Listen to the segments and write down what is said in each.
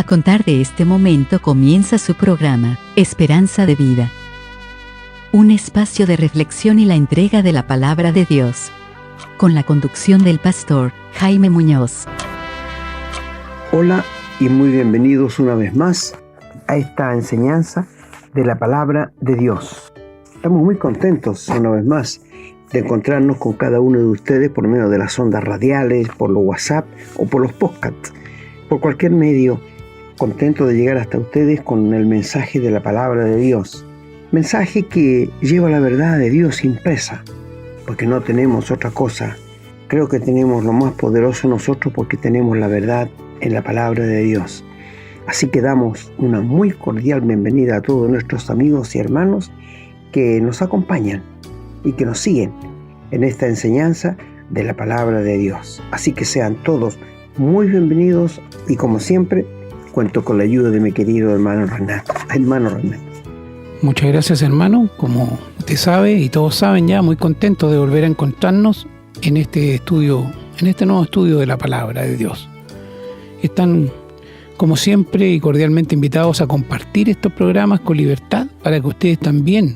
A contar de este momento comienza su programa, Esperanza de Vida. Un espacio de reflexión y la entrega de la palabra de Dios. Con la conducción del pastor Jaime Muñoz. Hola y muy bienvenidos una vez más a esta enseñanza de la palabra de Dios. Estamos muy contentos una vez más de encontrarnos con cada uno de ustedes por medio de las ondas radiales, por los WhatsApp o por los podcasts. Por cualquier medio, contento de llegar hasta ustedes con el mensaje de la palabra de Dios. Mensaje que lleva la verdad de Dios impresa, porque no tenemos otra cosa. Creo que tenemos lo más poderoso nosotros porque tenemos la verdad en la palabra de Dios. Así que damos una muy cordial bienvenida a todos nuestros amigos y hermanos que nos acompañan y que nos siguen en esta enseñanza de la palabra de Dios. Así que sean todos muy bienvenidos y como siempre, cuento con la ayuda de mi querido hermano Renato. Muchas gracias, hermano. Como usted sabe y todos saben ya, muy contento de volver a encontrarnos en este estudio, en este nuevo estudio de la palabra de Dios. Están, como siempre, y cordialmente invitados a compartir estos programas con libertad para que ustedes también,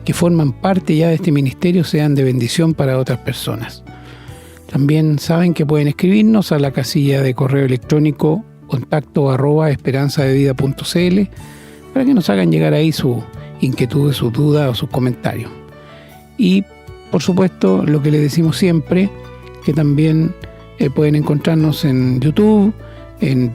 que forman parte ya de este ministerio, sean de bendición para otras personas. También saben que pueden escribirnos a la casilla de correo electrónico contacto@esperanzadevida.cl para que nos hagan llegar ahí su inquietud, su duda o sus comentarios. Y por supuesto, lo que les decimos siempre, que también pueden encontrarnos en YouTube, en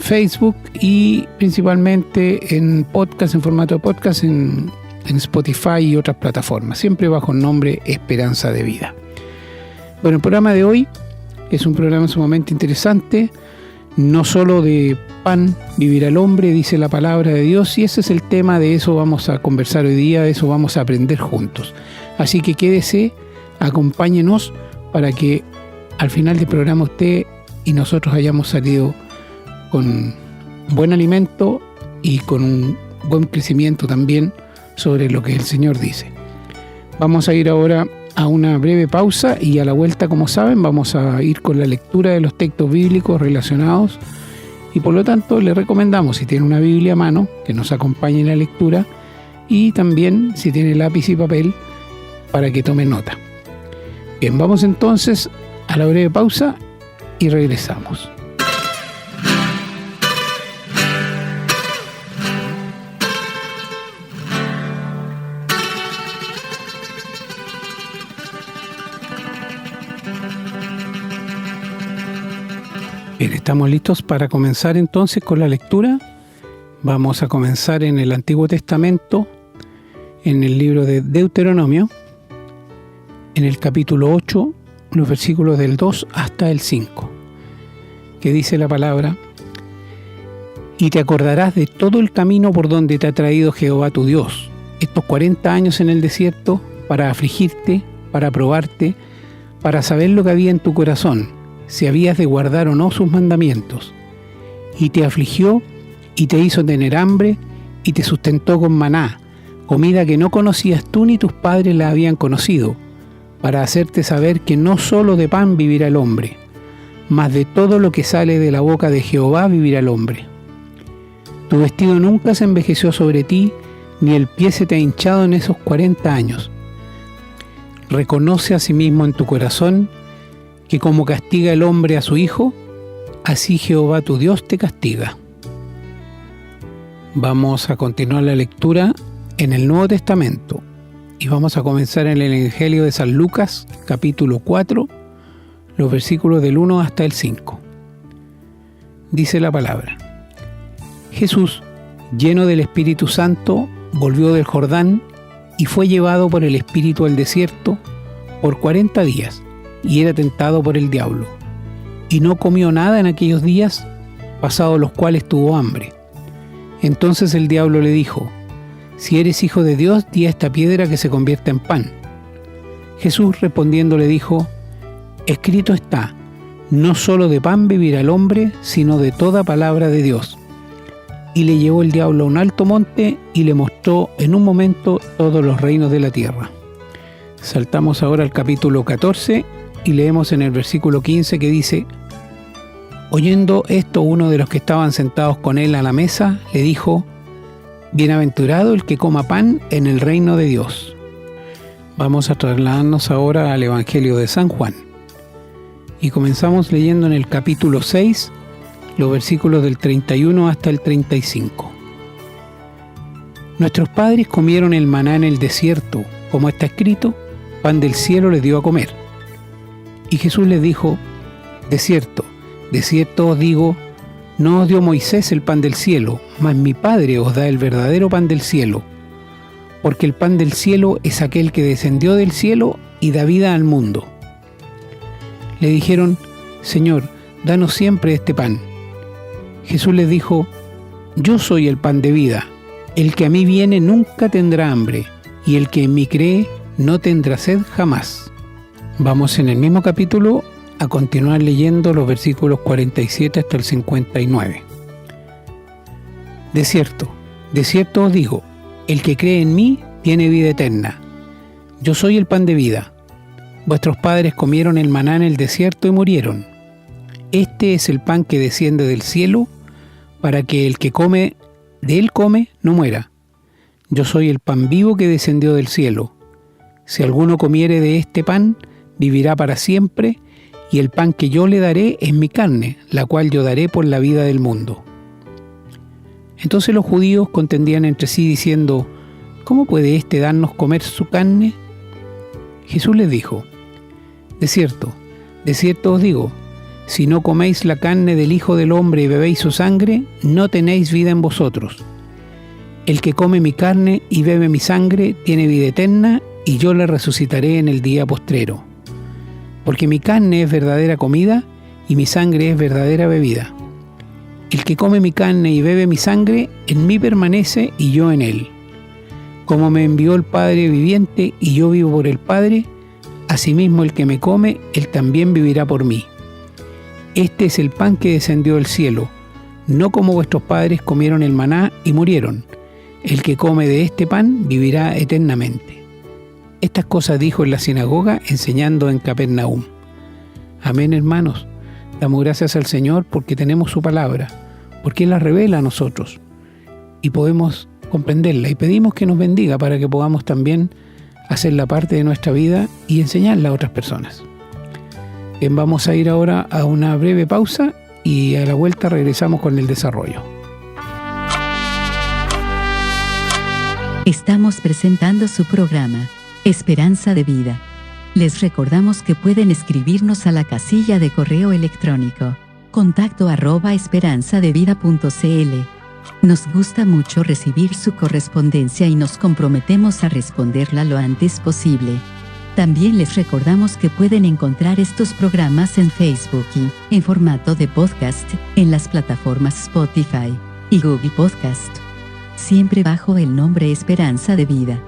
Facebook y principalmente en podcast, en formato de podcast, en Spotify y otras plataformas, siempre bajo el nombre Esperanza de Vida. Bueno, el programa de hoy es un programa sumamente interesante. No solo de pan vivirá el hombre, dice la palabra de Dios, y ese es el tema, de eso vamos a conversar hoy día, de eso vamos a aprender juntos. Así que quédese, acompáñenos para que al final del programa usted y nosotros hayamos salido con buen alimento y con un buen crecimiento también sobre lo que el Señor dice. Vamos a ir ahora a una breve pausa y a la vuelta, como saben, vamos a ir con la lectura de los textos bíblicos relacionados y por lo tanto le recomendamos, si tiene una Biblia a mano, que nos acompañe en la lectura y también si tiene lápiz y papel para que tome nota. Bien, vamos entonces a la breve pausa y regresamos. Bien, estamos listos para comenzar entonces con la lectura. Vamos a comenzar en el Antiguo Testamento, en el libro de Deuteronomio, en el capítulo 8, los versículos del 2 hasta el 5, que dice la palabra: Y te acordarás de todo el camino por donde te ha traído Jehová tu Dios, estos 40 años en el desierto, para afligirte, para probarte, para saber lo que había en tu corazón, si habías de guardar o no sus mandamientos. Y te afligió, y te hizo tener hambre, y te sustentó con maná, comida que no conocías tú ni tus padres la habían conocido, para hacerte saber que no solo de pan vivirá el hombre, mas de todo lo que sale de la boca de Jehová vivirá el hombre. Tu vestido nunca se envejeció sobre ti, ni el pie se te ha hinchado en esos 40 años. Reconoce asimismo en tu corazón que como castiga el hombre a su hijo, así Jehová tu Dios te castiga. Vamos a continuar la lectura en el Nuevo Testamento y vamos a comenzar en el Evangelio de San Lucas, capítulo 4, los versículos del 1 hasta el 5. Dice la palabra: Jesús, lleno del Espíritu Santo, volvió del Jordán y fue llevado por el Espíritu al desierto por 40 días. Y era tentado por el diablo, y no comió nada en aquellos días, pasados los cuales tuvo hambre. Entonces el diablo le dijo: Si eres hijo de Dios, di a esta piedra que se convierta en pan. Jesús respondiendo le dijo: Escrito está, no solo de pan vivirá el hombre, sino de toda palabra de Dios. Y le llevó el diablo a un alto monte y le mostró en un momento todos los reinos de la tierra. Saltamos ahora al capítulo 14 y leemos en el versículo 15 que dice: Oyendo esto, uno de los que estaban sentados con él a la mesa le dijo: Bienaventurado el que coma pan en el reino de Dios. Vamos a trasladarnos ahora al Evangelio de San Juan. Y comenzamos leyendo en el capítulo 6, los versículos del 31 hasta el 35. Nuestros padres comieron el maná en el desierto, como está escrito: pan del cielo les dio a comer. Y Jesús les dijo: de cierto os digo, no os dio Moisés el pan del cielo, mas mi Padre os da el verdadero pan del cielo. Porque el pan del cielo es aquel que descendió del cielo y da vida al mundo. Le dijeron: Señor, danos siempre este pan. Jesús les dijo: yo soy el pan de vida. El que a mí viene nunca tendrá hambre, y el que en mí cree no tendrá sed jamás. Vamos en el mismo capítulo a continuar leyendo los versículos 47 hasta el 59. De cierto os digo, el que cree en mí tiene vida eterna. Yo soy el pan de vida. Vuestros padres comieron el maná en el desierto y murieron. Este es el pan que desciende del cielo, para que el que de él come, no muera. Yo soy el pan vivo que descendió del cielo. Si alguno comiere de este pan, vivirá para siempre, y el pan que yo le daré es mi carne, la cual yo daré por la vida del mundo. Entonces los judíos contendían entre sí diciendo: ¿cómo puede éste darnos comer su carne? Jesús les dijo: de cierto os digo, si no coméis la carne del Hijo del Hombre y bebéis su sangre, no tenéis vida en vosotros. El que come mi carne y bebe mi sangre tiene vida eterna, y yo le resucitaré en el día postrero. Porque mi carne es verdadera comida y mi sangre es verdadera bebida. El que come mi carne y bebe mi sangre, en mí permanece y yo en él. Como me envió el Padre viviente y yo vivo por el Padre, asimismo el que me come, él también vivirá por mí. Este es el pan que descendió del cielo, no como vuestros padres comieron el maná y murieron. El que come de este pan vivirá eternamente. Estas cosas dijo en la sinagoga, enseñando en Capernaum. Amén, hermanos. Damos gracias al Señor porque tenemos su palabra, porque Él la revela a nosotros y podemos comprenderla, y pedimos que nos bendiga para que podamos también hacerla parte de nuestra vida y enseñarla a otras personas. Bien, vamos a ir ahora a una breve pausa y a la vuelta regresamos con el desarrollo. Estamos presentando su programa, Esperanza de Vida. Les recordamos que pueden escribirnos a la casilla de correo electrónico contacto@esperanzadevida.cl. Nos gusta mucho recibir su correspondencia y nos comprometemos a responderla lo antes posible. También les recordamos que pueden encontrar estos programas en Facebook y, en formato de podcast, en las plataformas Spotify y Google Podcast, siempre bajo el nombre Esperanza de Vida.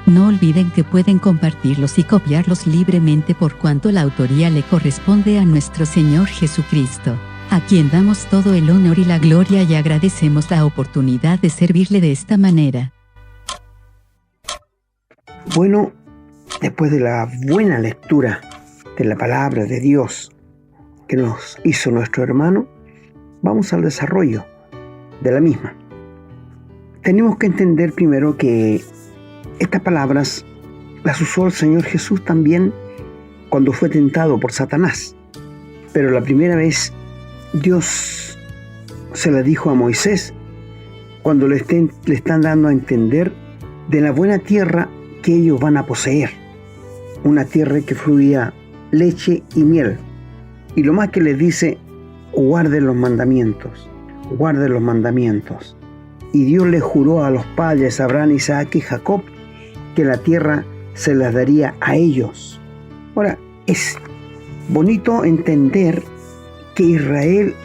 No olviden que pueden compartirlos y copiarlos libremente por cuanto la autoría le corresponde a nuestro Señor Jesucristo, a quien damos todo el honor y la gloria y agradecemos la oportunidad de servirle de esta manera. Bueno, después de la buena lectura de la palabra de Dios que nos hizo nuestro hermano, vamos al desarrollo de la misma. Tenemos que entender primero que estas palabras las usó el Señor Jesús también cuando fue tentado por Satanás. Pero la primera vez Dios se la dijo a Moisés cuando le están dando a entender de la buena tierra que ellos van a poseer. Una tierra que fluía leche y miel. Y lo más que les dice: guarden los mandamientos, guarden los mandamientos. Y Dios le juró a los padres, Abraham, Isaac y Jacob, que la tierra se las daría a ellos. Ahora, es bonito entender que Israel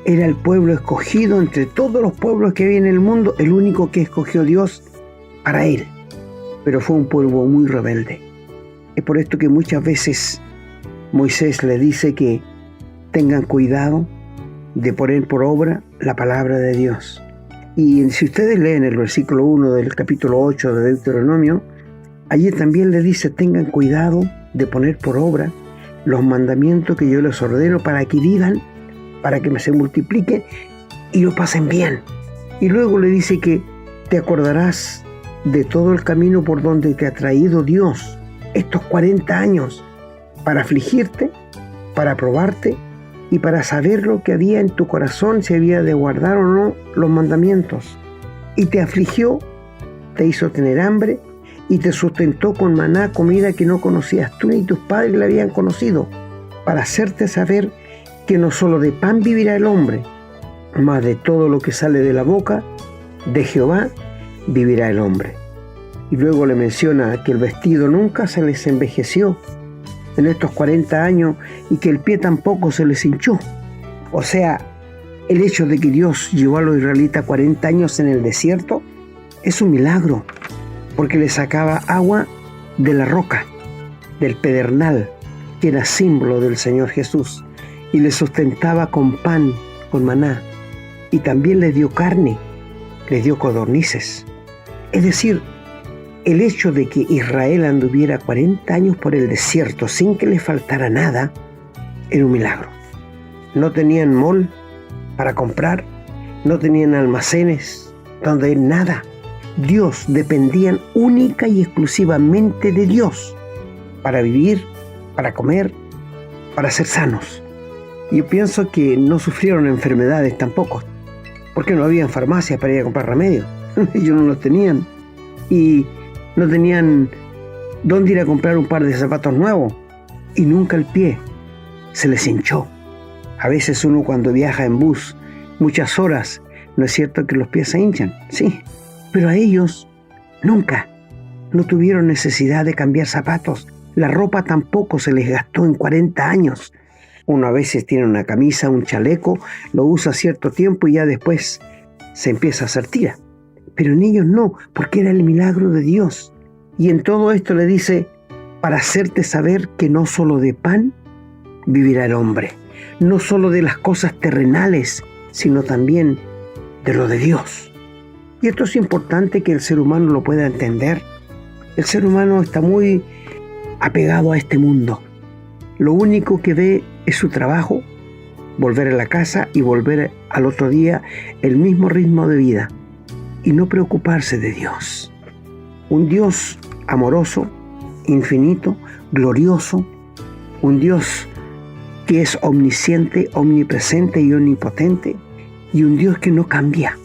era el pueblo escogido entre todos los pueblos que había en el mundo, el único que escogió Dios para él. Pero fue un pueblo muy rebelde. Es por esto que muchas veces Moisés le dice que tengan cuidado de poner por obra la palabra de Dios. Y si ustedes leen el versículo 1 del capítulo 8 de Deuteronomio, allí también le dice: tengan cuidado de poner por obra los mandamientos que yo les ordeno para que vivan para que se multipliquen y lo pasen bien. Y luego le dice que te acordarás de todo el camino por donde te ha traído Dios estos 40 años para afligirte, para probarte y para saber lo que había en tu corazón, si había de guardar o no los mandamientos. Y te afligió, te hizo tener hambre y te sustentó con maná, comida que no conocías tú ni tus padres la habían conocido, para hacerte saber que no solo de pan vivirá el hombre, mas de todo lo que sale de la boca de Jehová vivirá el hombre. Y luego le menciona que el vestido nunca se les envejeció en estos 40 años y que el pie tampoco se les hinchó. O sea, el hecho de que Dios llevó a los israelitas 40 años en el desierto es un milagro, porque le sacaba agua de la roca, del pedernal, que era símbolo del Señor Jesús, y les sustentaba con pan, con maná, y también les dio carne, les dio codornices. Es decir, el hecho de que Israel anduviera 40 años por el desierto sin que le faltara nada, era un milagro. No tenían mall para comprar, no tenían almacenes donde nada. Dios, dependían única y exclusivamente de Dios para vivir, para comer, para ser sanos. Yo pienso que no sufrieron enfermedades tampoco, porque no había farmacias para ir a comprar remedios. Ellos no los tenían y no tenían dónde ir a comprar un par de zapatos nuevos, y nunca el pie se les hinchó. A veces uno cuando viaja en bus muchas horas, ¿no es cierto que los pies se hinchan? Sí, pero a ellos nunca, no tuvieron necesidad de cambiar zapatos. La ropa tampoco se les gastó en 40 años. Uno a veces tiene una camisa, un chaleco, lo usa cierto tiempo y ya después se empieza a hacer tira. Pero en ellos no, porque era el milagro de Dios. Y en todo esto le dice, para hacerte saber que no solo de pan vivirá el hombre, no solo de las cosas terrenales, sino también de lo de Dios. Y esto es importante que el ser humano lo pueda entender. El ser humano está muy apegado a este mundo. Lo único que ve es su trabajo, volver a la casa y volver al otro día el mismo ritmo de vida y no preocuparse de Dios. Un Dios amoroso, infinito, glorioso, un Dios que es omnisciente, omnipresente y omnipotente, y un Dios que no cambia.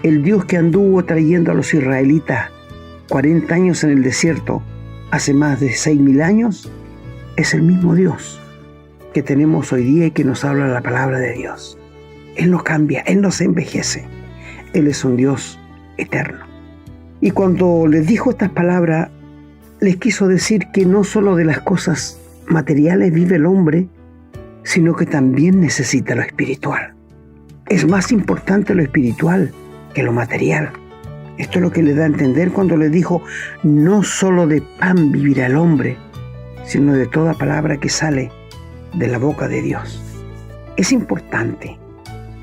El Dios que anduvo trayendo a los israelitas 40 años en el desierto hace más de 6.000 años, es el mismo Dios que tenemos hoy día y que nos habla la palabra de Dios. Él no cambia, Él no se envejece. Él es un Dios eterno. Y cuando les dijo estas palabras, les quiso decir que no solo de las cosas materiales vive el hombre, sino que también necesita lo espiritual. Es más importante lo espiritual que lo material. Esto es lo que le da a entender cuando le dijo, no solo de pan vivirá el hombre, sino de toda palabra que sale de la boca de Dios. Es importante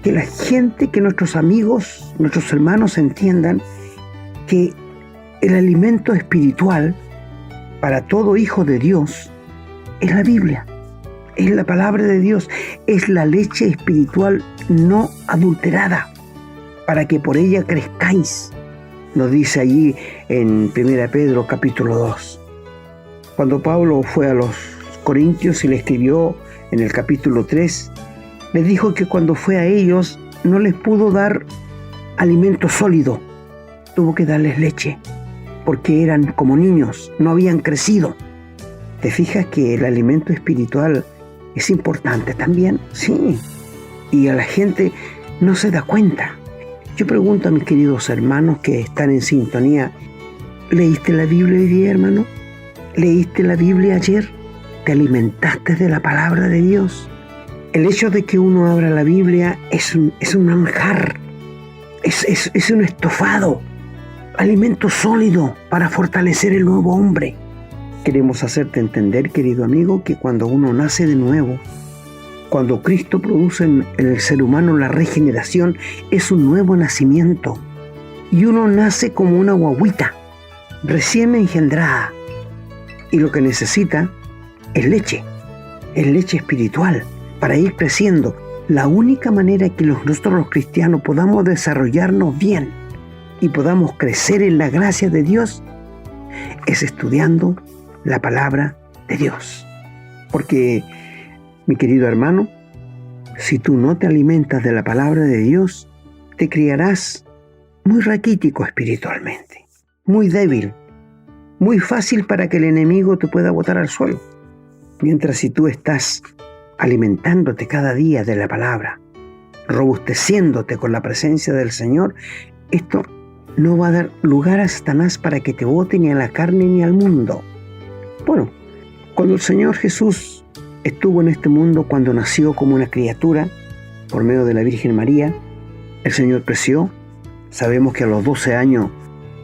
que la gente, que nuestros amigos, nuestros hermanos entiendan que el alimento espiritual para todo hijo de Dios es la Biblia, es la palabra de Dios, es la leche espiritual no adulterada, para que por ella crezcáis. Nos dice allí en 1 Pedro capítulo 2. Cuando Pablo fue a los Corintios y le escribió en el capítulo 3, les dijo que cuando fue a ellos no les pudo dar alimento sólido, tuvo que darles leche, porque eran como niños, no habían crecido. ¿Te fijas que el alimento espiritual es importante también? Sí, y a la gente no se da cuenta. Yo pregunto a mis queridos hermanos que están en sintonía, ¿leíste la Biblia hoy día, hermano? ¿Leíste la Biblia ayer? ¿Te alimentaste de la palabra de Dios? El hecho de que uno abra la Biblia es un manjar, es un estofado, alimento sólido para fortalecer el nuevo hombre. Queremos hacerte entender, querido amigo, que cuando uno nace de nuevo, cuando Cristo produce en el ser humano la regeneración, es un nuevo nacimiento. Y uno nace como una guagüita, recién engendrada. Y lo que necesita es leche espiritual, para ir creciendo. La única manera que nosotros los cristianos podamos desarrollarnos bien y podamos crecer en la gracia de Dios es estudiando la palabra de Dios. Porque, mi querido hermano, si tú no te alimentas de la palabra de Dios, te criarás muy raquítico espiritualmente, muy débil, muy fácil para que el enemigo te pueda botar al suelo. Mientras si tú estás alimentándote cada día de la palabra, robusteciéndote con la presencia del Señor, esto no va a dar lugar a Satanás para que te bote ni a la carne ni al mundo. Bueno, cuando el Señor Jesús estuvo en este mundo, cuando nació como una criatura por medio de la Virgen María, el Señor creció. Sabemos que a los 12 años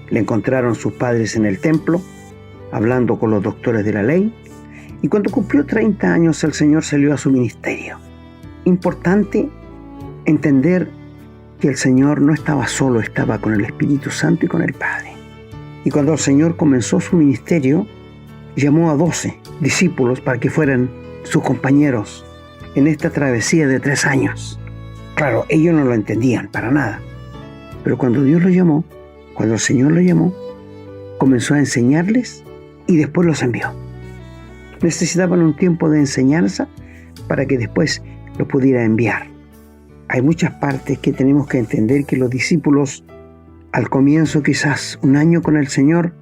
le encontraron sus padres en el templo, hablando con los doctores de la ley, y cuando cumplió 30 años el Señor salió a su ministerio. Importante entender que el Señor no estaba solo, estaba con el Espíritu Santo y con el Padre. Y cuando el Señor comenzó su ministerio, llamó a 12 discípulos para que fueran sus compañeros en esta travesía de 3 años. Claro, ellos no lo entendían para nada, pero cuando Dios lo llamó, cuando el Señor lo llamó, comenzó a enseñarles y después los envió. Necesitaban un tiempo de enseñanza para que después lo pudiera enviar. Hay muchas partes que tenemos que entender que los discípulos, al comienzo quizás un año con el Señor,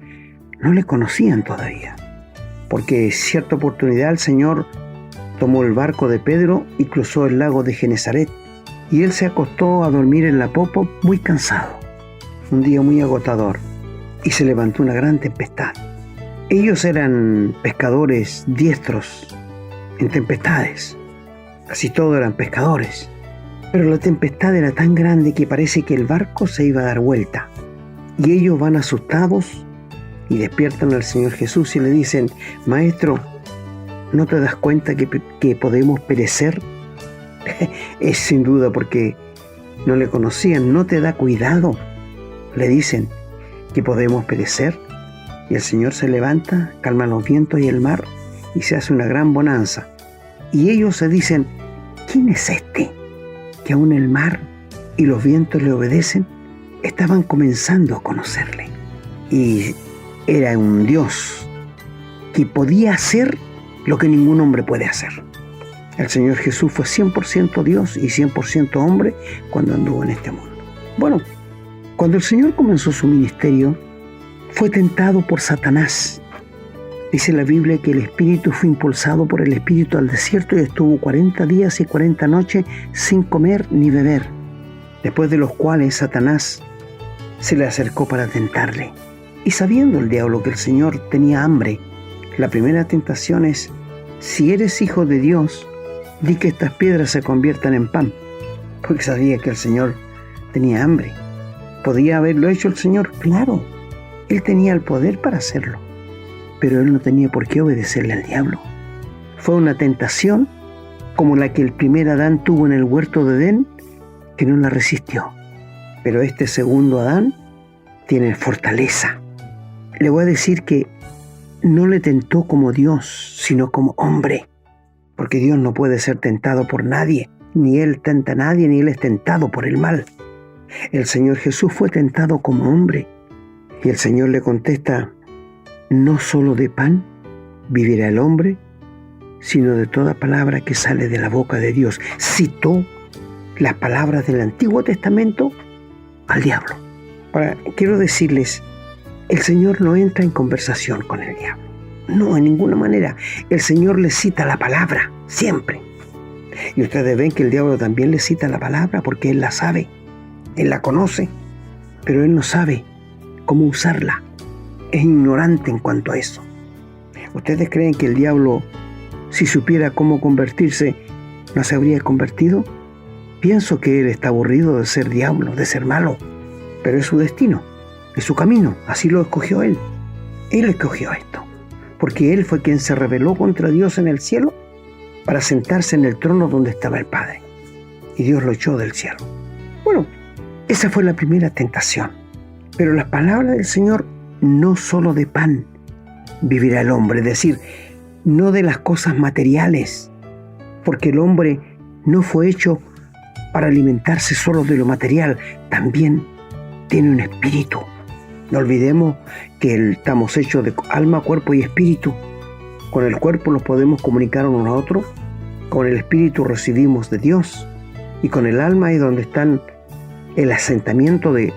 no le conocían todavía, porque en cierta oportunidad el Señor tomó el barco de Pedro y cruzó el lago de Genesaret, y él se acostó a dormir en la popa muy cansado, un día muy agotador, y se levantó una gran tempestad. Ellos eran pescadores diestros en tempestades, casi todos eran pescadores, pero la tempestad era tan grande que parece que el barco se iba a dar vuelta, y ellos van asustados y despiertan al Señor Jesús y le dicen: Maestro, ¿no te das cuenta que podemos perecer? Es sin duda porque no le conocían. ¿No te da cuidado?, le dicen, que podemos perecer. Y el Señor se levanta, calma los vientos y el mar, y se hace una gran bonanza. Y ellos se dicen: ¿quién es este que aún el mar y los vientos le obedecen? Estaban comenzando a conocerle. Y era un Dios que podía hacer lo que ningún hombre puede hacer. El Señor Jesús fue 100% Dios y 100% hombre cuando anduvo en este mundo. Bueno, cuando el Señor comenzó su ministerio, fue tentado por Satanás. Dice la Biblia que el Espíritu fue impulsado por el Espíritu al desierto y estuvo 40 días y 40 noches sin comer ni beber, después de los cuales Satanás se le acercó para tentarle. Y sabiendo el diablo que el Señor tenía hambre, la primera tentación es: si eres hijo de Dios, di que estas piedras se conviertan en pan, porque sabía que el Señor tenía hambre. ¿Podía haberlo hecho el Señor? Claro, Él tenía el poder para hacerlo, pero Él no tenía por qué obedecerle al diablo. Fue una tentación como la que el primer Adán tuvo en el huerto de Edén, que no la resistió. Pero este segundo Adán tiene fortaleza. Le voy a decir que no le tentó como Dios, sino como hombre, porque Dios no puede ser tentado por nadie, ni Él tenta a nadie, ni Él es tentado por el mal. El Señor Jesús fue tentado como hombre, y el Señor le contesta: no solo de pan vivirá el hombre, sino de toda palabra que sale de la boca de Dios. Citó las palabras del Antiguo Testamento al diablo. Ahora, quiero decirles, el Señor no entra en conversación con el diablo. No, en ninguna manera. El Señor le cita la palabra, siempre. Y ustedes ven que el diablo también le cita la palabra porque él la sabe, él la conoce, pero él no sabe cómo usarla. Es ignorante en cuanto a eso. ¿Ustedes creen que el diablo, si supiera cómo convertirse, no se habría convertido? Pienso que él está aburrido de ser diablo, de ser malo, pero es su destino, es su camino, así lo escogió él. Él escogió esto, porque él fue quien se rebeló contra Dios en el cielo para sentarse en el trono donde estaba el Padre, y Dios lo echó del cielo. Bueno, esa fue la primera tentación, pero las palabras del Señor: no solo de pan vivirá el hombre, es decir, no de las cosas materiales, porque el hombre no fue hecho para alimentarse solo de lo material, también tiene un espíritu. No olvidemos que estamos hechos de alma, cuerpo y espíritu. Con el cuerpo nos podemos comunicar unos a otros, con el espíritu recibimos de Dios, y con el alma es donde están el asentamiento de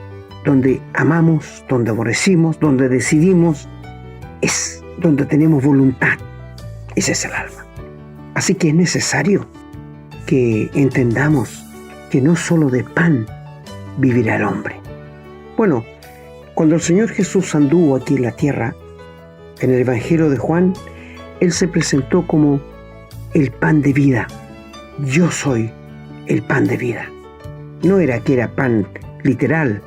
donde amamos, donde aborrecimos, donde decidimos, es donde tenemos voluntad. Ese es el alma. Así que es necesario que entendamos que no solo de pan vivirá el hombre. Bueno, cuando el Señor Jesús anduvo aquí en la tierra, en el Evangelio de Juan, Él se presentó como el pan de vida. Yo soy el pan de vida. No era que era pan literal,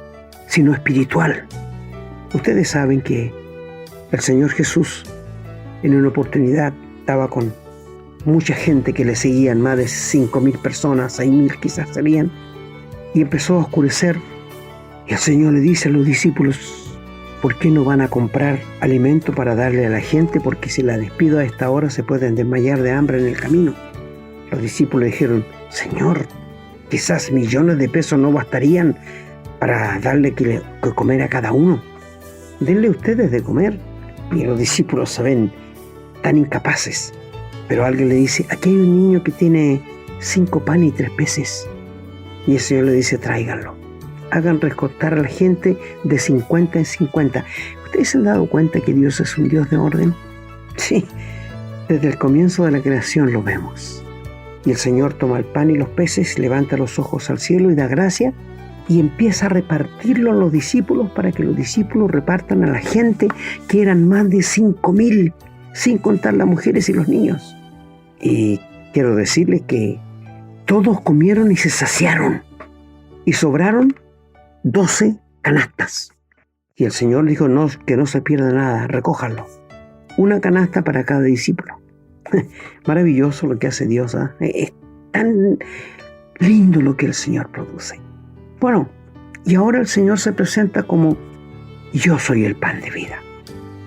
sino espiritual. Ustedes saben que el Señor Jesús en una oportunidad estaba con mucha gente que le seguían, más de 5.000 personas, 6.000 quizás serían, y empezó a oscurecer. Y el Señor le dice a los discípulos: ¿por qué no van a comprar alimento para darle a la gente? Porque si la despido a esta hora se pueden desmayar de hambre en el camino. Los discípulos dijeron: Señor, quizás millones de pesos no bastarían para darle que comer a cada uno. Denle ustedes de comer. Y los discípulos se ven tan incapaces. Pero alguien le dice: aquí hay un niño que tiene 5 panes y 3 peces. Y el Señor le dice: tráiganlo. Hagan recortar a la gente de 50 en 50. ¿Ustedes se han dado cuenta que Dios es un Dios de orden? Sí, desde el comienzo de la creación lo vemos. Y el Señor toma el pan y los peces, levanta los ojos al cielo y da gracia, y empieza a repartirlo a los discípulos para que los discípulos repartan a la gente, que eran más de 5.000, sin contar las mujeres y los niños. Y quiero decirles que todos comieron y se saciaron, y sobraron 12 canastas. Y el Señor dijo: no, que no se pierda nada, recójanlo. Una canasta para cada discípulo. Maravilloso lo que hace Dios, ¿eh? Es tan lindo lo que el Señor produce. Bueno, y ahora el Señor se presenta como: yo soy el pan de vida.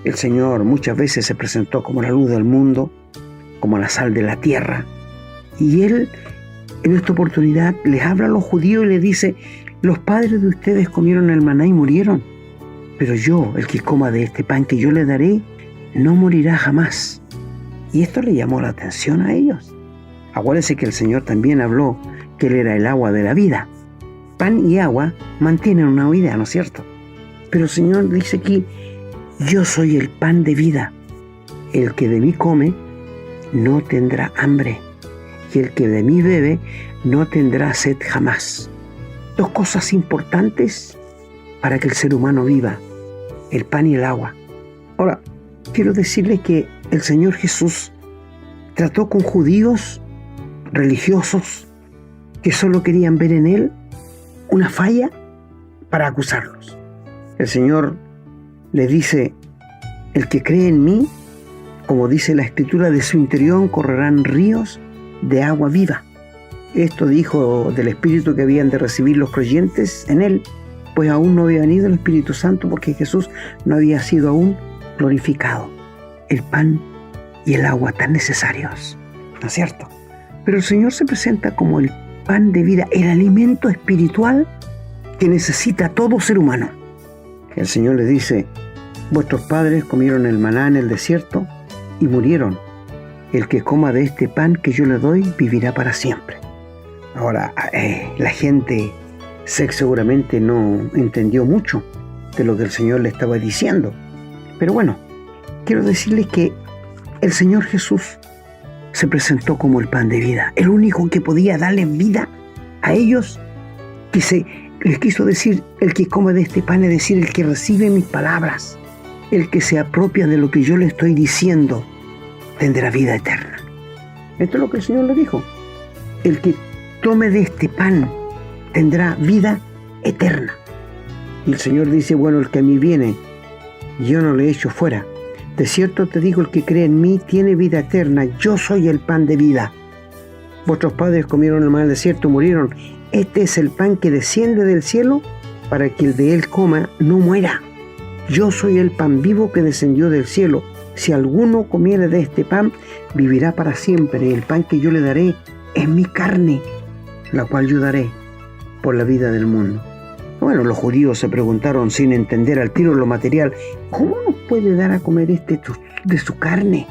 El Señor muchas veces se presentó como la luz del mundo, como la sal de la tierra. Y Él, en esta oportunidad, les habla a los judíos y les dice: los padres de ustedes comieron el maná y murieron, pero yo, el que coma de este pan que yo le daré, no morirá jamás. Y esto le llamó la atención a ellos. Acuérdense que el Señor también habló que Él era el agua de la vida. Pan y agua mantienen una vida, ¿no es cierto? Pero el Señor dice aquí: yo soy el pan de vida. El que de mí come no tendrá hambre, y el que de mí bebe no tendrá sed jamás. 2 cosas importantes para que el ser humano viva: el pan y el agua. Ahora, quiero decirles que el Señor Jesús trató con judíos religiosos que solo querían ver en Él una falla para acusarlos. El Señor les dice: el que cree en mí, como dice la Escritura, de su interior correrán ríos de agua viva. Esto dijo del Espíritu que habían de recibir los creyentes en Él, pues aún no había venido el Espíritu Santo, porque Jesús no había sido aún glorificado. El pan y el agua tan necesarios, ¿no es cierto? Pero el Señor se presenta como el pan de vida, el alimento espiritual que necesita todo ser humano. El Señor les dice: vuestros padres comieron el maná en el desierto y murieron. El que coma de este pan que yo le doy vivirá para siempre. Ahora, la gente seguramente no entendió mucho de lo que el Señor le estaba diciendo. Pero bueno, quiero decirles que el Señor Jesús se presentó como el pan de vida, el único que podía darle vida a ellos, que les quiso decir: el que come de este pan, es decir, el que recibe mis palabras, el que se apropia de lo que yo le estoy diciendo, tendrá vida eterna. Esto es lo que el Señor le dijo: el que tome de este pan tendrá vida eterna. Y el Señor dice: bueno, el que a mí viene, yo no le echo fuera. De cierto te digo, el que cree en mí tiene vida eterna. Yo soy el pan de vida. Vuestros padres comieron el maná del desierto y murieron. Este es el pan que desciende del cielo, para que el de él coma no muera. Yo soy el pan vivo que descendió del cielo. Si alguno comiere de este pan, vivirá para siempre. Y el pan que yo le daré es mi carne, la cual yo daré por la vida del mundo. Bueno, los judíos se preguntaron sin entender al tiro lo material, ¿cómo nos puede dar a comer de su carne?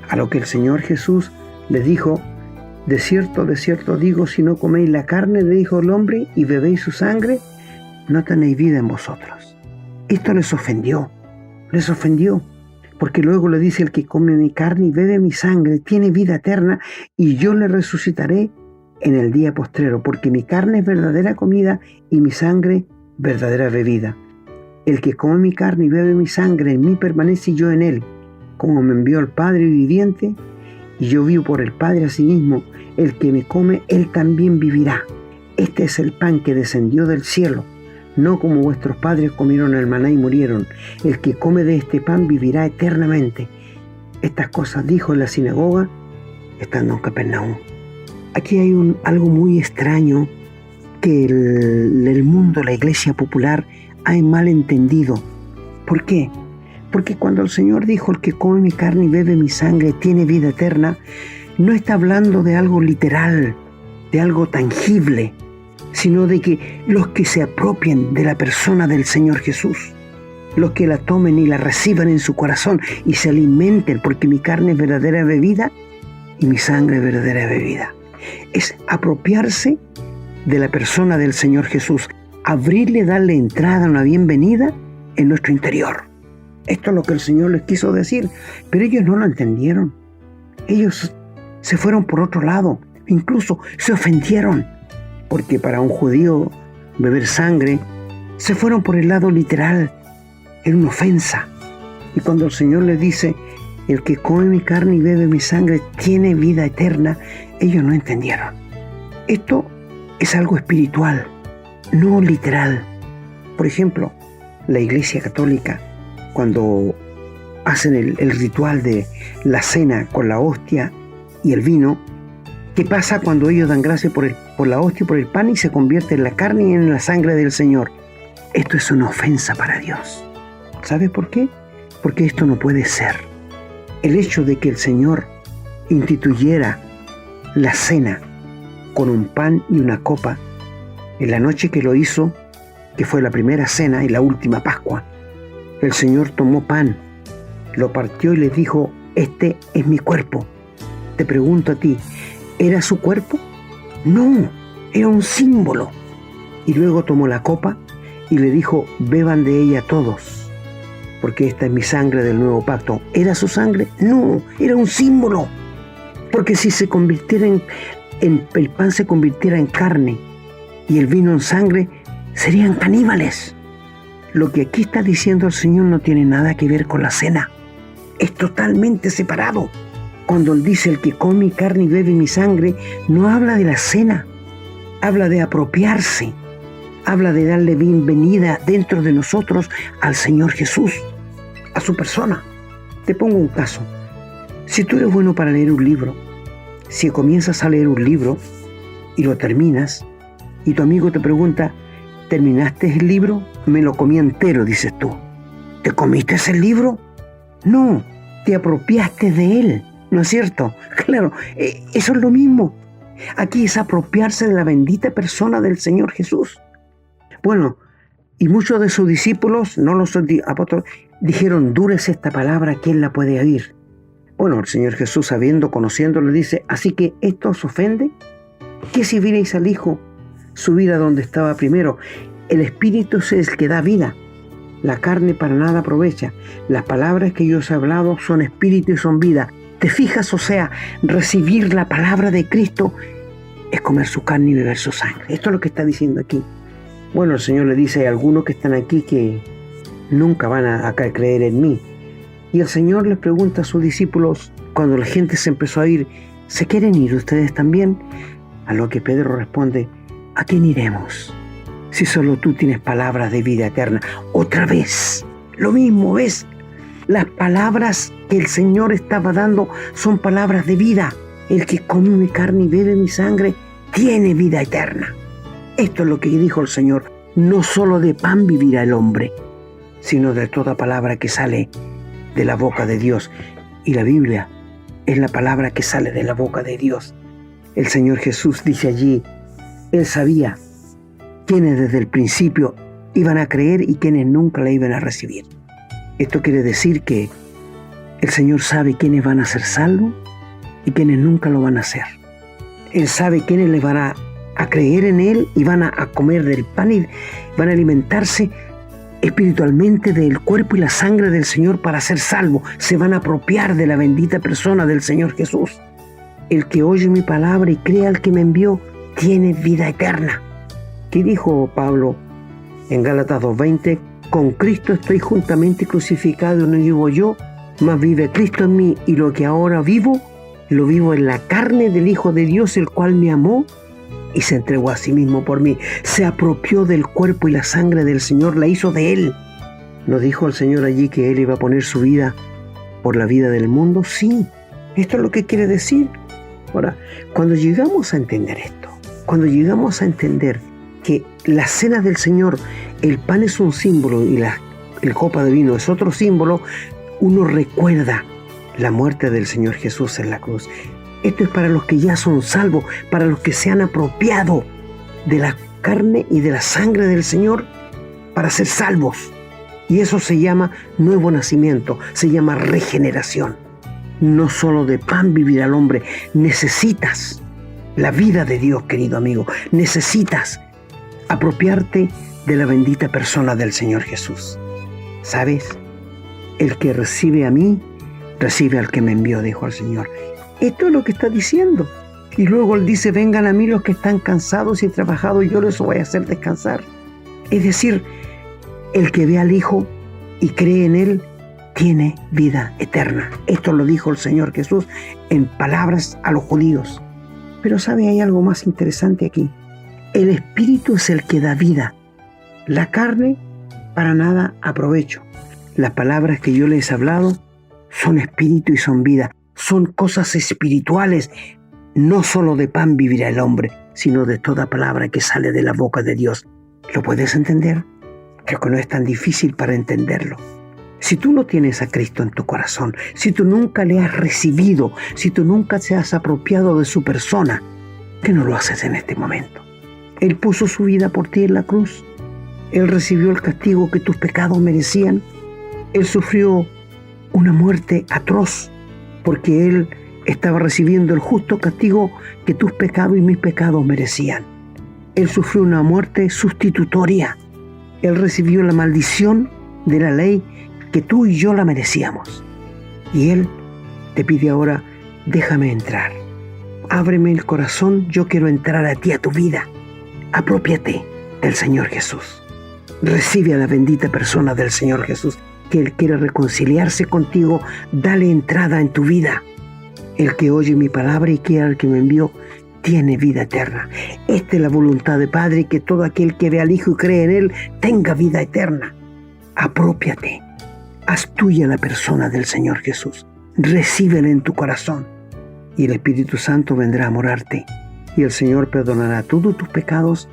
A lo que el Señor Jesús les dijo, de cierto digo, si no coméis la carne del Hijo del Hombre y bebéis su sangre, no tenéis vida en vosotros. Esto les ofendió, porque luego le dice, el que come mi carne y bebe mi sangre tiene vida eterna y yo le resucitaré en el día postrero, porque mi carne es verdadera comida y mi sangre verdadera bebida. El que come mi carne y bebe mi sangre, en mí permanece y yo en él, como me envió el Padre viviente, y yo vivo por el Padre asimismo, el que me come, él también vivirá. Este es el pan que descendió del cielo, no como vuestros padres comieron el maná y murieron. El que come de este pan vivirá eternamente. Estas cosas dijo en la sinagoga, estando en Capernaum. Aquí hay algo muy extraño que el mundo, la iglesia popular, ha malentendido. ¿Por qué? Porque cuando el Señor dijo, el que come mi carne y bebe mi sangre tiene vida eterna, no está hablando de algo literal, de algo tangible, sino de que los que se apropien de la persona del Señor Jesús, los que la tomen y la reciban en su corazón y se alimenten, porque mi carne es verdadera bebida y mi sangre es verdadera bebida. Es apropiarse de la persona del Señor Jesús, abrirle, darle entrada, una bienvenida en nuestro interior. Esto es lo que el Señor les quiso decir, pero ellos no lo entendieron. Ellos se fueron por otro lado, incluso se ofendieron, porque para un judío beber sangre, se fueron por el lado literal, era una ofensa. Y cuando el Señor les dice, el que come mi carne y bebe mi sangre tiene vida eterna, ellos no entendieron. Esto es algo espiritual, no literal. Por ejemplo, la Iglesia Católica, cuando hacen el ritual de la cena con la hostia y el vino, ¿qué pasa cuando ellos dan gracias por la hostia y por el pan y se convierte en la carne y en la sangre del Señor? Esto es una ofensa para Dios. ¿Sabes por qué? Porque esto no puede ser. El hecho de que el Señor instituyera la cena con un pan y una copa, en la noche que lo hizo, que fue la primera cena y la última Pascua, el Señor tomó pan, lo partió y les dijo, este es mi cuerpo. Te pregunto a ti, ¿era su cuerpo? No, era un símbolo. Y luego tomó la copa y le dijo, beban de ella todos, porque esta es mi sangre del nuevo pacto. ¿Era su sangre? No, era un símbolo. Porque si se convirtiera el pan se convirtiera en carne y el vino en sangre, serían caníbales. Lo que aquí está diciendo el Señor no tiene nada que ver con la cena. Es totalmente separado. Cuando Él dice, el que come mi carne y bebe mi sangre, no habla de la cena. Habla de apropiarse. Habla de darle bienvenida dentro de nosotros al Señor Jesús, a su persona. Te pongo un caso. Si tú eres bueno para leer un libro, si comienzas a leer un libro y lo terminas, y tu amigo te pregunta, ¿terminaste el libro? Me lo comí entero, dices tú. ¿Te comiste ese libro? No, te apropiaste de él, ¿no es cierto? Claro, eso es lo mismo. Aquí es apropiarse de la bendita persona del Señor Jesús. Bueno, y muchos de sus discípulos, no los apóstoles, dijeron, dura es esta palabra, ¿quién la puede oír? Bueno, el Señor Jesús, conociéndolo, dice, ¿así que esto os ofende? ¿Qué si vierais al Hijo subir a donde estaba primero? El Espíritu es el que da vida. La carne para nada aprovecha. Las palabras que yo os he hablado son espíritu y son vida. ¿Te fijas? O sea, recibir la palabra de Cristo es comer su carne y beber su sangre. Esto es lo que está diciendo aquí. Bueno, el Señor le dice a algunos que están aquí que nunca van a creer en mí. Y el Señor les pregunta a sus discípulos, cuando la gente se empezó a ir, ¿se quieren ir ustedes también? A lo que Pedro responde, ¿a quién iremos? Si solo tú tienes palabras de vida eterna. Otra vez, lo mismo, ¿ves? Las palabras que el Señor estaba dando son palabras de vida. El que come mi carne y bebe mi sangre tiene vida eterna. Esto es lo que dijo el Señor. No solo de pan vivirá el hombre, sino de toda palabra que sale de la boca de Dios. Y la Biblia es la palabra que sale de la boca de Dios. El Señor Jesús dice allí, Él sabía quiénes desde el principio iban a creer y quiénes nunca la iban a recibir. Esto quiere decir que el Señor sabe quiénes van a ser salvos y quiénes nunca lo van a hacer. Él sabe quiénes le van a creer en Él y van a comer del pan y van a alimentarse espiritualmente del cuerpo y la sangre del Señor para ser salvos. Se van a apropiar de la bendita persona del Señor Jesús. El que oye mi palabra y cree al que me envió tiene vida eterna. ¿Qué dijo Pablo en Gálatas 2:20? Con Cristo estoy juntamente crucificado, no vivo yo, mas vive Cristo en mí, y lo que ahora vivo, lo vivo en la carne del Hijo de Dios, el cual me amó y se entregó a sí mismo por mí. Se apropió del cuerpo y la sangre del Señor, la hizo de Él. ¿No dijo el Señor allí que Él iba a poner su vida por la vida del mundo? Sí, esto es lo que quiere decir. Ahora, cuando llegamos a entender esto, cuando llegamos a entender que la cena del Señor, el pan es un símbolo y la copa de vino es otro símbolo, uno recuerda la muerte del Señor Jesús en la cruz. Esto es para los que ya son salvos, para los que se han apropiado de la carne y de la sangre del Señor para ser salvos. Y eso se llama nuevo nacimiento, se llama regeneración. No solo de pan vivirá el hombre, necesitas la vida de Dios, querido amigo. Necesitas apropiarte de la bendita persona del Señor Jesús. ¿Sabes? El que recibe a mí, recibe al que me envió, dijo el Señor. Esto es lo que está diciendo. Y luego Él dice, vengan a mí los que están cansados y trabajados, y yo les voy a hacer descansar. Es decir, el que ve al Hijo y cree en Él, tiene vida eterna. Esto lo dijo el Señor Jesús en palabras a los judíos. Pero ¿sabe? Hay algo más interesante aquí. El Espíritu es el que da vida. La carne para nada aprovecho. Las palabras que yo les he hablado son espíritu y son vida. Son cosas espirituales. No solo de pan vivirá el hombre, sino de toda palabra que sale de la boca de Dios. ¿Lo puedes entender? Creo que no es tan difícil para entenderlo. Si tú no tienes a Cristo en tu corazón, si tú nunca le has recibido, si tú nunca te has apropiado de su persona, ¿por qué no lo haces en este momento? Él puso su vida por ti en la cruz. Él recibió el castigo que tus pecados merecían. Él sufrió una muerte atroz porque Él estaba recibiendo el justo castigo que tus pecados y mis pecados merecían. Él sufrió una muerte sustitutoria. Él recibió la maldición de la ley que tú y yo la merecíamos. Y Él te pide ahora, déjame entrar. Ábreme el corazón, yo quiero entrar a ti, a tu vida. Aprópiate del Señor Jesús. Recibe a la bendita persona del Señor Jesús, que Él quiere reconciliarse contigo. Dale entrada en tu vida. El que oye mi palabra y quiera al que me envió, tiene vida eterna. Esta es la voluntad de Padre, que todo aquel que ve al Hijo y cree en Él tenga vida eterna. Aprópiate. Haz tuya la persona del Señor Jesús. Recíbela en tu corazón. Y el Espíritu Santo vendrá a morarte. Y el Señor perdonará todos tus pecados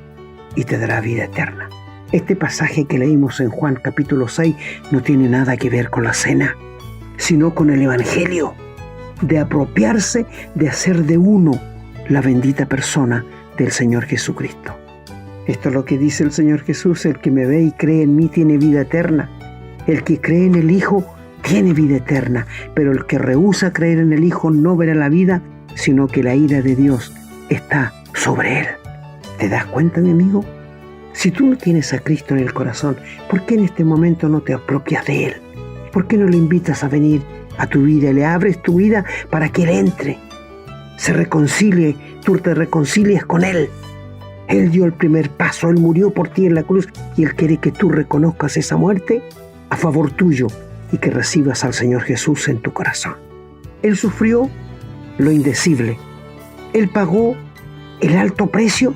y te dará vida eterna. Este pasaje que leímos en Juan capítulo 6 no tiene nada que ver con la cena, sino con el Evangelio, de apropiarse, de hacer de uno la bendita persona del Señor Jesucristo. Esto es lo que dice el Señor Jesús: el que me ve y cree en mí tiene vida eterna. El que cree en el Hijo tiene vida eterna, pero el que rehúsa creer en el Hijo no verá la vida, sino que la ira de Dios está sobre él. ¿Te das cuenta, mi amigo? Si tú no tienes a Cristo en el corazón, ¿por qué en este momento no te apropias de Él? ¿Por qué no le invitas a venir a tu vida? Le abres tu vida para que Él entre, se reconcilie, tú te reconcilies con Él. Él dio el primer paso, Él murió por ti en la cruz y Él quiere que tú reconozcas esa muerte a favor tuyo y que recibas al Señor Jesús en tu corazón. Él sufrió lo indecible. Él pagó el alto precio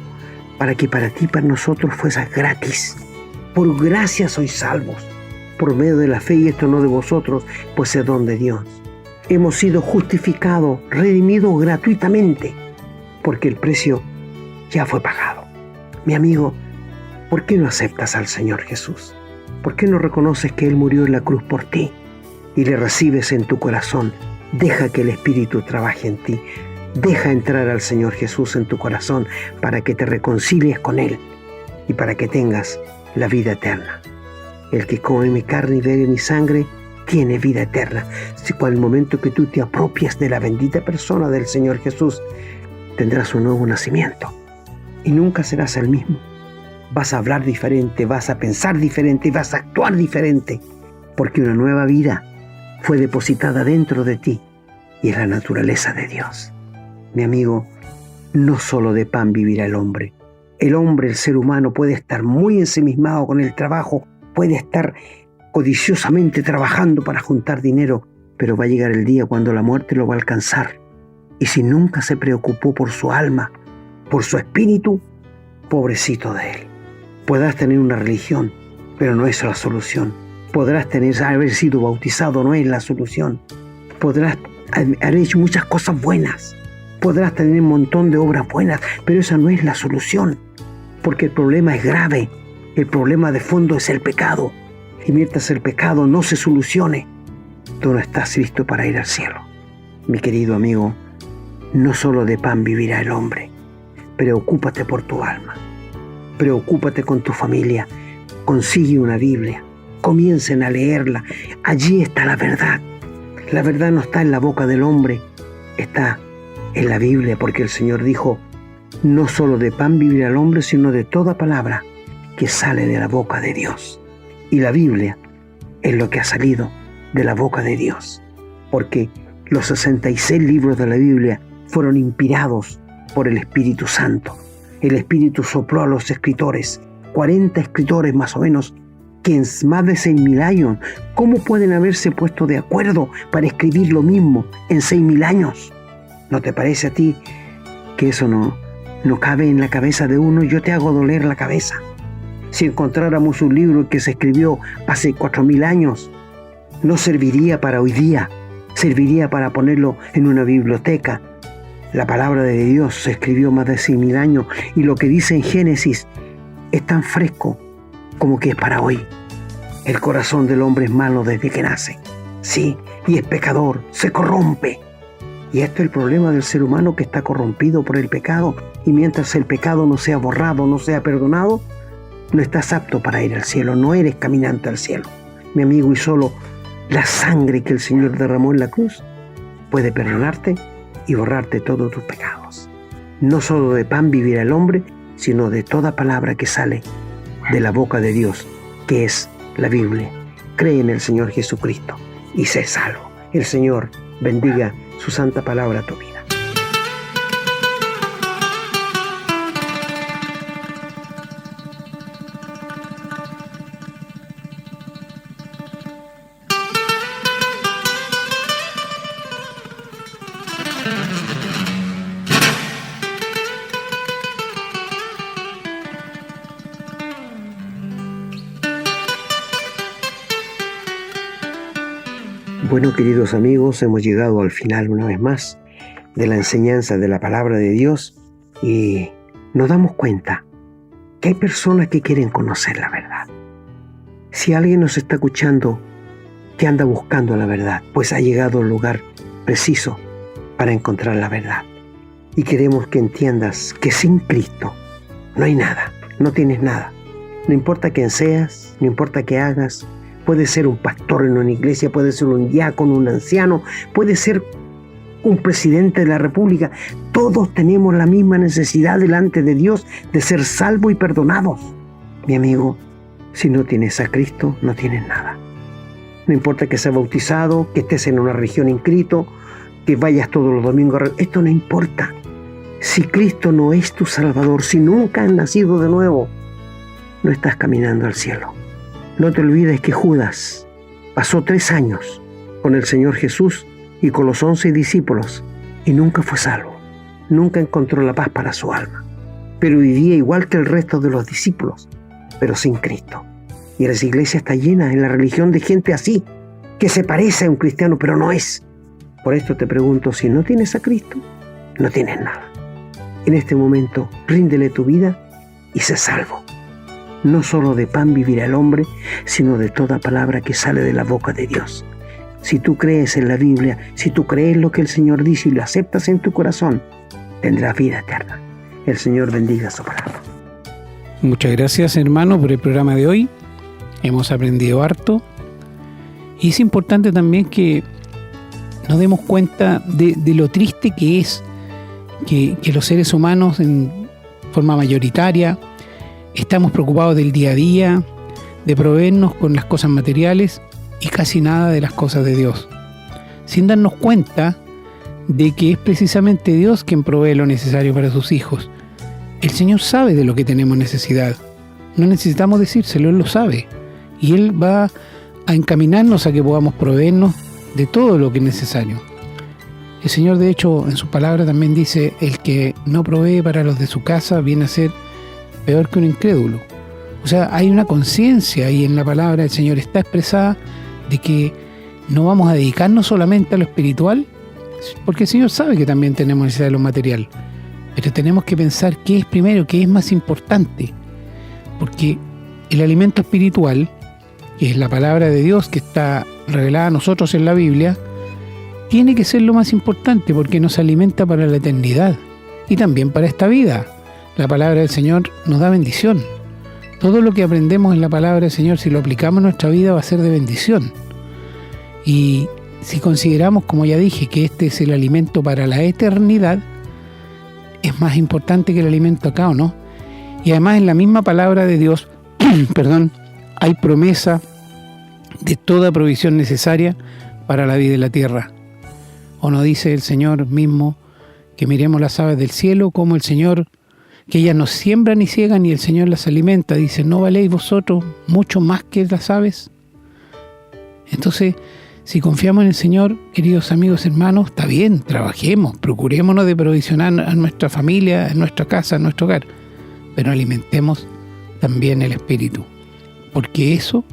para que para ti y para nosotros fuese gratis. Por gracia sois salvos, por medio de la fe, y esto no de vosotros, pues es don de Dios. Hemos sido justificados, redimidos gratuitamente, porque el precio ya fue pagado. Mi amigo, ¿por qué no aceptas al Señor Jesús? ¿Por qué no reconoces que Él murió en la cruz por ti y le recibes en tu corazón? Deja que el Espíritu trabaje en ti. Deja entrar al Señor Jesús en tu corazón para que te reconcilies con Él y para que tengas la vida eterna. El que come mi carne y bebe mi sangre tiene vida eterna. Si con el momento que tú te apropias de la bendita persona del Señor Jesús, tendrás un nuevo nacimiento y nunca serás el mismo. Vas a hablar diferente, vas a pensar diferente y vas a actuar diferente, porque una nueva vida fue depositada dentro de ti y es la naturaleza de Dios. Mi amigo, no solo de pan vivirá el hombre. El ser humano puede estar muy ensimismado con el trabajo, puede estar codiciosamente trabajando para juntar dinero, pero va a llegar el día cuando la muerte lo va a alcanzar. Y si nunca se preocupó por su alma, por su espíritu, pobrecito de él. Podrás tener una religión, pero no es la solución. Podrás haber sido bautizado, no es la solución. Podrás haber hecho muchas cosas buenas. Podrás tener un montón de obras buenas, pero esa no es la solución. Porque el problema es grave. El problema de fondo es el pecado. Y mientras el pecado no se solucione, tú no estás listo para ir al cielo. Mi querido amigo, no solo de pan vivirá el hombre. Preocúpate por tu alma. Preocúpate con tu familia. Consigue una Biblia. Comiencen a leerla. Allí está la verdad. La verdad no está en la boca del hombre. Está en la Biblia, porque el Señor dijo, no solo de pan vivirá el hombre, sino de toda palabra que sale de la boca de Dios. Y la Biblia es lo que ha salido de la boca de Dios, porque los 66 libros de la Biblia fueron inspirados por el Espíritu Santo. El Espíritu sopló a los escritores, 40 escritores más o menos, que en más de 6.000 años, ¿cómo pueden haberse puesto de acuerdo para escribir lo mismo en 6.000 años? ¿No te parece a ti que eso no cabe en la cabeza de uno? Yo te hago doler la cabeza. Si encontráramos un libro que se escribió hace 4.000 años, no serviría para hoy día, serviría para ponerlo en una biblioteca. La palabra de Dios se escribió más de 6.000 años y lo que dice en Génesis es tan fresco como que es para hoy. El corazón del hombre es malo desde que nace, sí, y es pecador, se corrompe. Y esto es el problema del ser humano, que está corrompido por el pecado, y mientras el pecado no sea borrado, no sea perdonado, no estás apto para ir al cielo, no eres caminante al cielo. Mi amigo, y solo la sangre que el Señor derramó en la cruz puede perdonarte y borrarte todos tus pecados. No solo de pan vivirá el hombre, sino de toda palabra que sale de la boca de Dios, que es la Biblia. Cree en el Señor Jesucristo y sé salvo. El Señor bendiga su santa palabra a tu vida. Bueno, queridos amigos, hemos llegado al final una vez más de la enseñanza de la palabra de Dios y nos damos cuenta que hay personas que quieren conocer la verdad. Si alguien nos está escuchando que anda buscando la verdad, pues ha llegado al lugar preciso para encontrar la verdad. Y queremos que entiendas que sin Cristo no hay nada, no tienes nada. No importa quién seas, no importa qué hagas. Puede ser un pastor en una iglesia, puede ser un diácono, un anciano, puede ser un presidente de la república. Todos tenemos la misma necesidad delante de Dios de ser salvos y perdonados. Mi amigo, si no tienes a Cristo, no tienes nada. No importa que seas bautizado, que estés en una religión inscrito, que vayas todos los domingos. Esto no importa. Si Cristo no es tu Salvador, si nunca has nacido de nuevo, no estás caminando al cielo. No te olvides que Judas pasó 3 años con el Señor Jesús y con los 11 discípulos y nunca fue salvo. Nunca encontró la paz para su alma. Pero vivía igual que el resto de los discípulos, pero sin Cristo. Y la iglesia está llena en la religión de gente así, que se parece a un cristiano, pero no es. Por esto te pregunto, si no tienes a Cristo, no tienes nada. En este momento, ríndele tu vida y sé salvo. No solo de pan vivirá el hombre, sino de toda palabra que sale de la boca de Dios. si tú crees en la Biblia, si tú crees lo que el Señor dice y lo aceptas en tu corazón, tendrás vida eterna. El Señor bendiga su palabra. Muchas gracias, hermano, por el programa de hoy. Hemos aprendido harto. Y es importante también que nos demos cuenta de lo triste que es que los seres humanos, en forma mayoritaria, estamos preocupados del día a día, de proveernos con las cosas materiales y casi nada de las cosas de Dios, sin darnos cuenta de que es precisamente Dios quien provee lo necesario para sus hijos. El Señor sabe de lo que tenemos necesidad. No necesitamos decírselo, Él lo sabe. Y Él va a encaminarnos a que podamos proveernos de todo lo que es necesario. El Señor, de hecho, en su palabra también dice: el que no provee para los de su casa viene a ser peor que un incrédulo. O sea, hay una conciencia y en la palabra del Señor está expresada de que no vamos a dedicarnos solamente a lo espiritual, porque el Señor sabe que también tenemos necesidad de lo material, pero tenemos que pensar qué es primero, qué es más importante, porque el alimento espiritual, que es la palabra de Dios que está revelada a nosotros en la Biblia, tiene que ser lo más importante porque nos alimenta para la eternidad y también para esta vida. La palabra del Señor nos da bendición. Todo lo que aprendemos en la palabra del Señor, si lo aplicamos en nuestra vida, va a ser de bendición. Y si consideramos, como ya dije, que este es el alimento para la eternidad, es más importante que el alimento acá, ¿o no? Y además en la misma palabra de Dios, hay promesa de toda provisión necesaria para la vida en la tierra. ¿O no dice el Señor mismo que miremos las aves del cielo, como el Señor, que ellas no siembran ni ciegan y el Señor las alimenta? Dice: ¿no valéis vosotros mucho más que las aves? Entonces, si confiamos en el Señor, queridos amigos, hermanos, está bien, trabajemos, procurémonos de provisionar a nuestra familia, a nuestra casa, a nuestro hogar, pero alimentemos también el espíritu, porque eso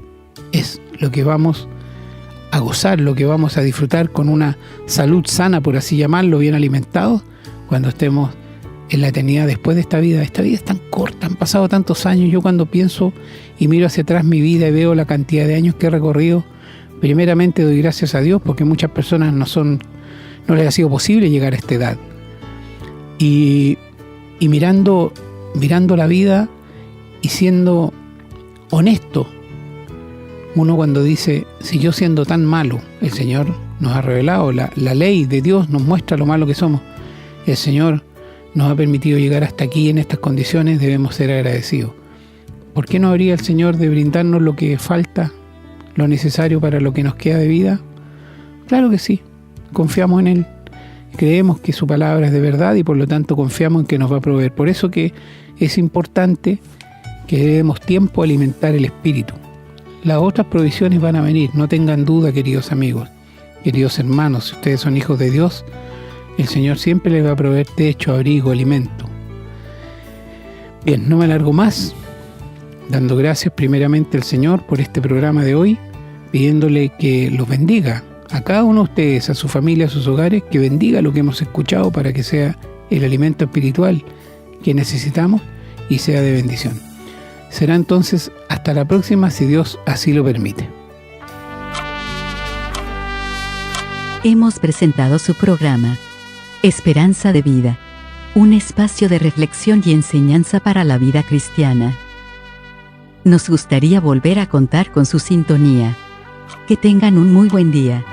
es lo que vamos a gozar, lo que vamos a disfrutar con una salud sana, por así llamarlo, bien alimentados, cuando estemos en la eternidad después de esta vida. Esta vida es tan corta, han pasado tantos años. Yo cuando pienso y miro hacia atrás mi vida y veo la cantidad de años que he recorrido, primeramente doy gracias a Dios porque muchas personas no les ha sido posible llegar a esta edad. Y mirando la vida y siendo honesto, uno cuando dice: si yo siendo tan malo, el Señor nos ha revelado, la ley de Dios nos muestra lo malo que somos, el Señor nos ha permitido llegar hasta aquí en estas condiciones, debemos ser agradecidos. ¿Por qué no habría el Señor de brindarnos lo que falta, lo necesario para lo que nos queda de vida? Claro que sí, confiamos en Él, creemos que su palabra es de verdad y por lo tanto confiamos en que nos va a proveer. Por eso que es importante que debemos tiempo a alimentar el espíritu. Las otras provisiones van a venir, no tengan duda, queridos amigos, queridos hermanos. Si ustedes son hijos de Dios, el Señor siempre les va a proveer techo, abrigo, alimento. Bien, no me alargo más, dando gracias primeramente al Señor por este programa de hoy, pidiéndole que los bendiga a cada uno de ustedes, a su familia, a sus hogares, que bendiga lo que hemos escuchado para que sea el alimento espiritual que necesitamos y sea de bendición. Será entonces hasta la próxima, si Dios así lo permite. Hemos presentado su programa Esperanza de Vida, un espacio de reflexión y enseñanza para la vida cristiana. Nos gustaría volver a contar con su sintonía. Que tengan un muy buen día.